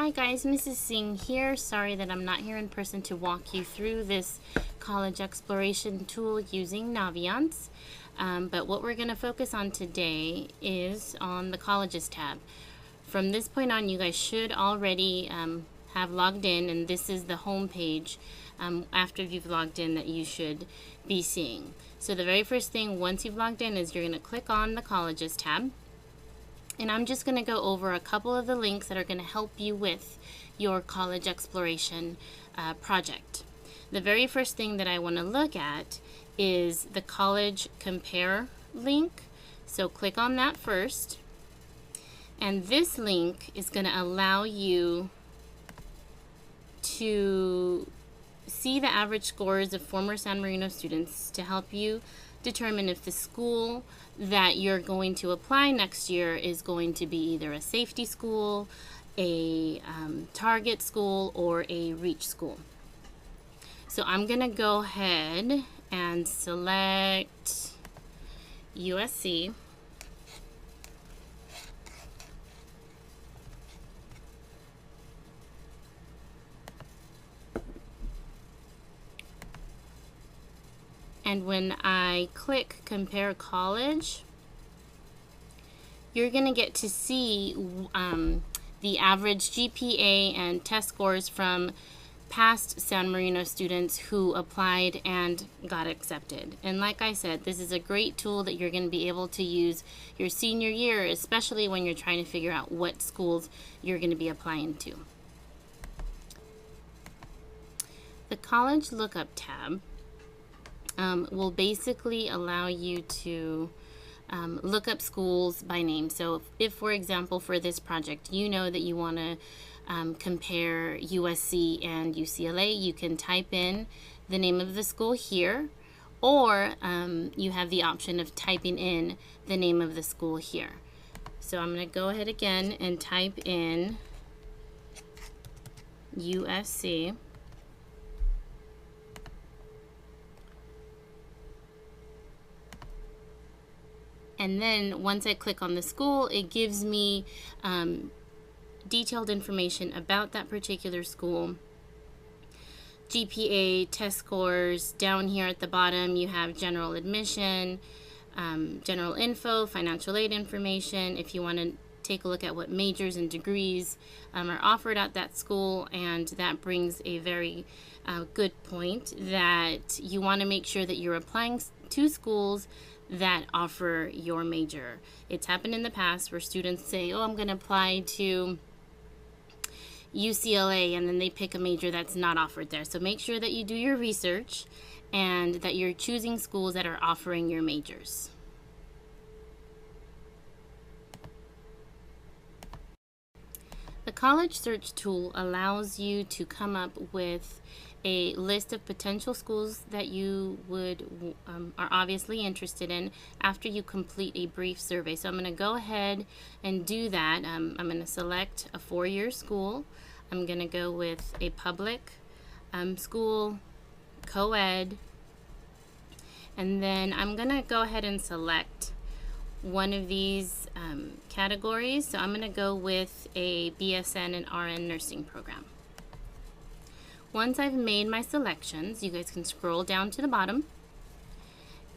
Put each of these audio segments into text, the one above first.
Hi guys, Mrs. Singh here. Sorry that I'm not here in person to walk you through this college exploration tool using Naviance. But what we're going to focus on today is on the colleges tab. From this point on, you guys should already have logged in, and this is the home page after you've logged in that you should be seeing. So the very first thing once you've logged in is you're going to click on the colleges tab. And I'm just going to go over a couple of the links that are going to help you with your college exploration project. The very first thing that I want to look at is the college compare link. So click on that first. And this link is going to allow you to see the average scores of former San Marino students to help you determine if the school that you're going to apply next year is going to be either a safety school, a target school, or a reach school. So I'm going to go ahead and select USC. And when I click compare college, you're going to get to see the average GPA and test scores from past San Marino students who applied and got accepted. And like I said, this is a great tool that you're going to be able to use your senior year, especially when you're trying to figure out what schools you're going to be applying to. The college lookup tab will basically allow you to look up schools by name. So if, for example, for this project, you know that you want to compare USC and UCLA, you can type in the name of the school here, or you have the option of typing in the name of the school here. So I'm going to go ahead again and type in USC. And then once I click on the school, it gives me detailed information about that particular school. GPA, test scores. Down here at the bottom, you have general admission, general info, financial aid information. If you want to take a look at what majors and degrees are offered at that school, and that brings a very good point that you want to make sure that you're applying to schools that offer your major. It's happened in the past where students say, oh, I'm going to apply to UCLA, and then they pick a major that's not offered there. So make sure that you do your research and that you're choosing schools that are offering your majors. The college search tool allows you to come up with a list of potential schools that you are obviously interested in after you complete a brief survey. So I'm going to go ahead and do that. I'm going to select a four-year school. I'm going to go with a public school, co-ed, and then I'm going to go ahead and select one of these categories. So I'm going to go with a BSN and RN nursing program. Once I've made my selections, you guys can scroll down to the bottom,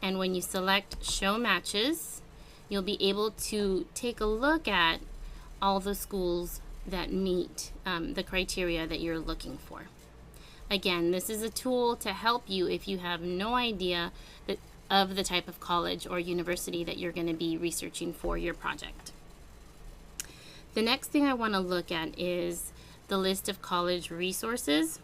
and when you select show matches, you'll be able to take a look at all the schools that meet the criteria that you're looking for. Again, this is a tool to help you if you have no idea of the type of college or university that you're going to be researching for your project. The next thing I want to look at is the list of college resources.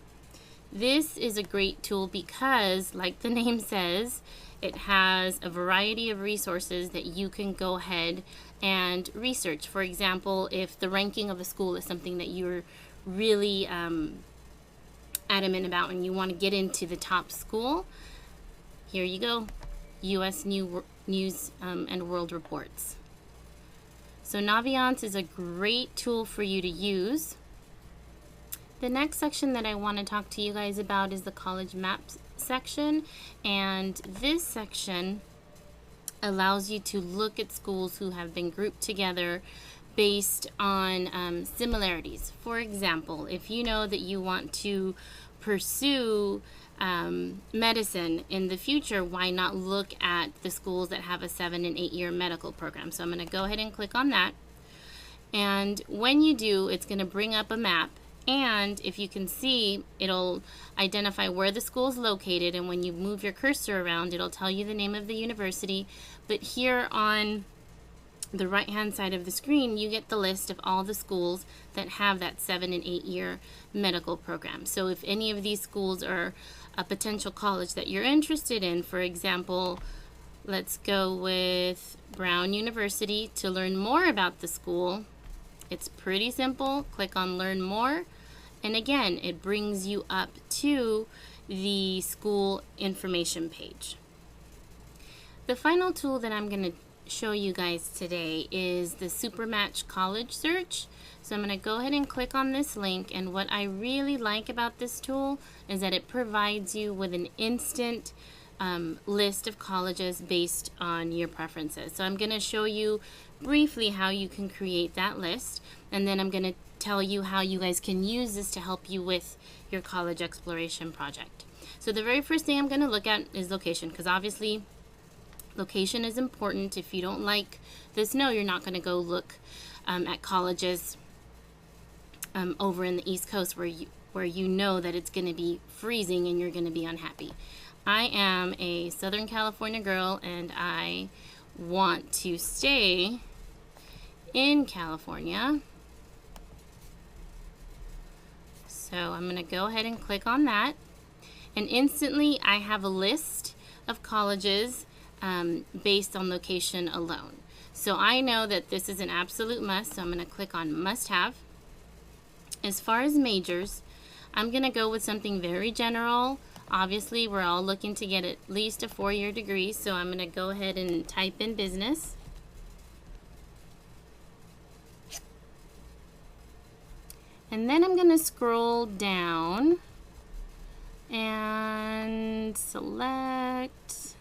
This is a great tool because, like the name says, it has a variety of resources that you can go ahead and research. For example, if the ranking of a school is something that you're really adamant about and you want to get into the top school, here you go, U.S. News and World Reports. So Naviance is a great tool for you to use. The next section that I want to talk to you guys about is the college maps section, and this section allows you to look at schools who have been grouped together based on similarities. For example, if you know that you want to pursue medicine in the future, why not look at the schools that have a 7 and 8 year medical program? So I'm going to go ahead and click on that. And when you do, it's going to bring up a map. And if you can see, it'll identify where the school is located. And when you move your cursor around, it'll tell you the name of the university. But here on the right hand side of the screen, you get the list of all the schools that have that 7 and 8 year medical program. So if any of these schools are a potential college that you're interested in, for example, let's go with Brown University. To learn more about the school, it's pretty simple. Click on Learn More, and again, it brings you up to the school information page. The final tool that I'm going to show you guys today is the Supermatch College Search. So I'm going to go ahead and click on this link, and what I really like about this tool is that it provides you with an instant list of colleges based on your preferences. So I'm going to show you briefly how you can create that list, and then I'm going to tell you how you guys can use this to help you with your college exploration project. So the very first thing I'm going to look at is location, because obviously location is important. If you don't like the snow, you're not going to go look at colleges over in the East Coast where you know that it's going to be freezing and you're going to be unhappy. I am a Southern California girl, and I want to stay in California. So I'm going to go ahead and click on that, and instantly I have a list of colleges based on location alone. So I know that this is an absolute must, so I'm going to click on must have. As far as majors, I'm going to go with something very general. Obviously, we're all looking to get at least a 4-year degree, so I'm going to go ahead and type in business. And then I'm going to scroll down and select,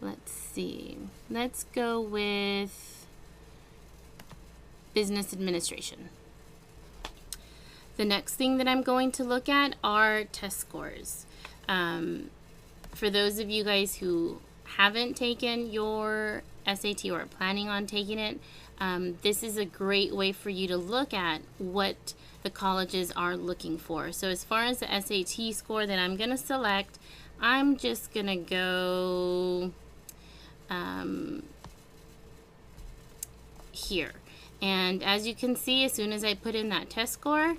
let's see, let's go with business administration. The next thing that I'm going to look at are test scores. For those of you guys who haven't taken your SAT or are planning on taking it, this is a great way for you to look at what the colleges are looking for. So as far as the SAT score that I'm going to select, I'm just going to go here. And as you can see, as soon as I put in that test score,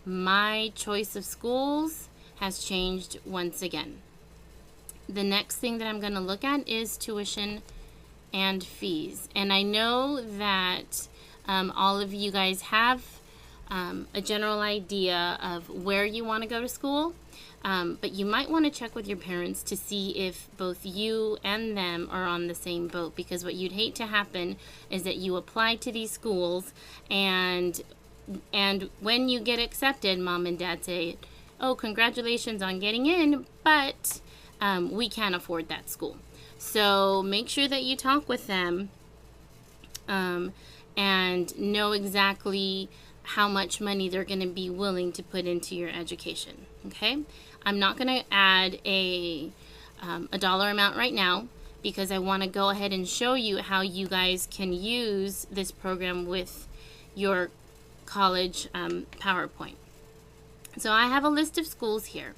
my choice of schools has changed once again. The next thing that I'm going to look at is tuition and fees. And I know that all of you guys have a general idea of where you want to go to school, but you might want to check with your parents to see if both you and them are on the same boat, because what you'd hate to happen is that you apply to these schools, and when you get accepted, mom and dad say, oh, congratulations on getting in, but we can't afford that school. So make sure that you talk with them and know exactly how much money they're going to be willing to put into your education. Okay, I'm not going to add a dollar amount right now, because I want to go ahead and show you how you guys can use this program with your college PowerPoint. So I have a list of schools here,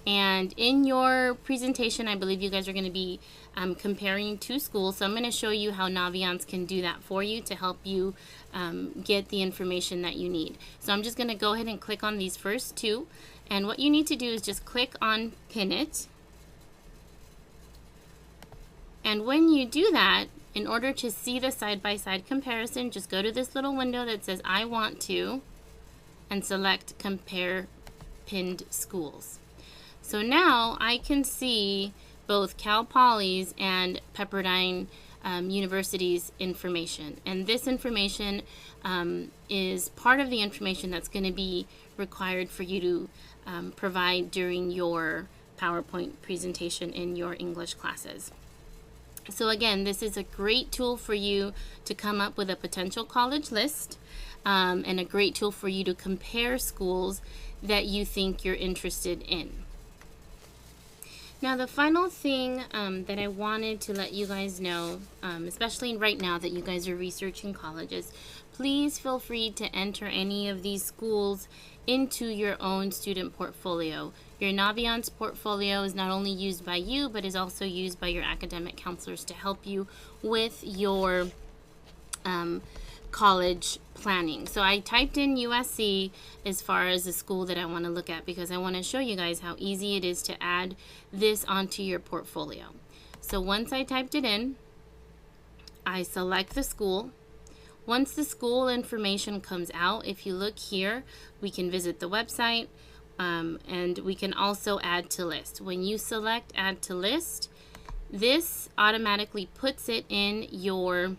and in your presentation I believe you guys are going to be comparing 2 schools, so I'm going to show you how Naviance can do that for you to help you get the information that you need. So I'm just going to go ahead and click on these first 2, and what you need to do is just click on Pin It, and when you do that, in order to see the side-by-side comparison, just go to this little window that says I want to, and select Compare Pinned Schools. So now I can see both Cal Poly's and Pepperdine University's information. And this information is part of the information that's going to be required for you to provide during your PowerPoint presentation in your English classes. So again, this is a great tool for you to come up with a potential college list, and a great tool for you to compare schools that you think you're interested in. Now, the final thing that I wanted to let you guys know, especially right now that you guys are researching colleges, please feel free to enter any of these schools into your own student portfolio. Your Naviance portfolio is not only used by you, but is also used by your academic counselors to help you with your college planning. So I typed in USC as far as the school that I want to look at, because I want to show you guys how easy it is to add this onto your portfolio. So once I typed it in, I select the school. Once the school information comes out, if you look here, we can visit the website, and we can also add to list. When you select add to list, this automatically puts it in your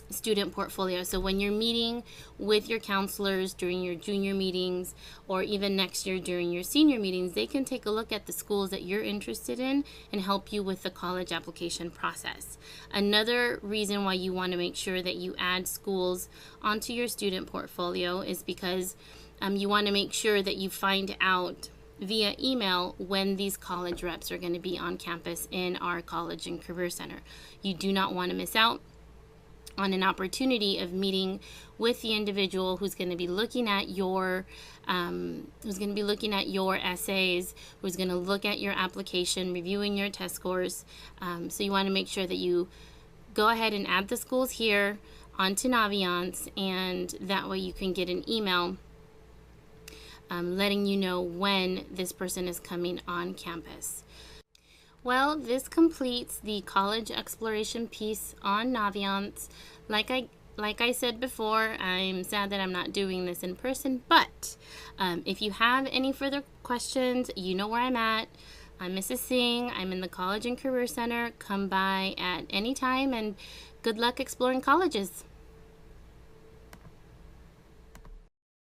student portfolio. So when you're meeting with your counselors during your junior meetings, or even next year during your senior meetings, they can take a look at the schools that you're interested in and help you with the college application process. Another reason why you want to make sure that you add schools onto your student portfolio is because you want to make sure that you find out via email when these college reps are going to be on campus in our college and career center. You do not want to miss out on an opportunity of meeting with the individual who's going to be looking at your essays, who's going to look at your application, reviewing your test scores. So you want to make sure that you go ahead and add the schools here onto Naviance, and that way you can get an email letting you know when this person is coming on campus. Well, this completes the college exploration piece on Naviance. Like I said before, I'm sad that I'm not doing this in person, but if you have any further questions, you know where I'm at. I'm Mrs. Singh. I'm in the College and Career Center. Come by at any time, and good luck exploring colleges.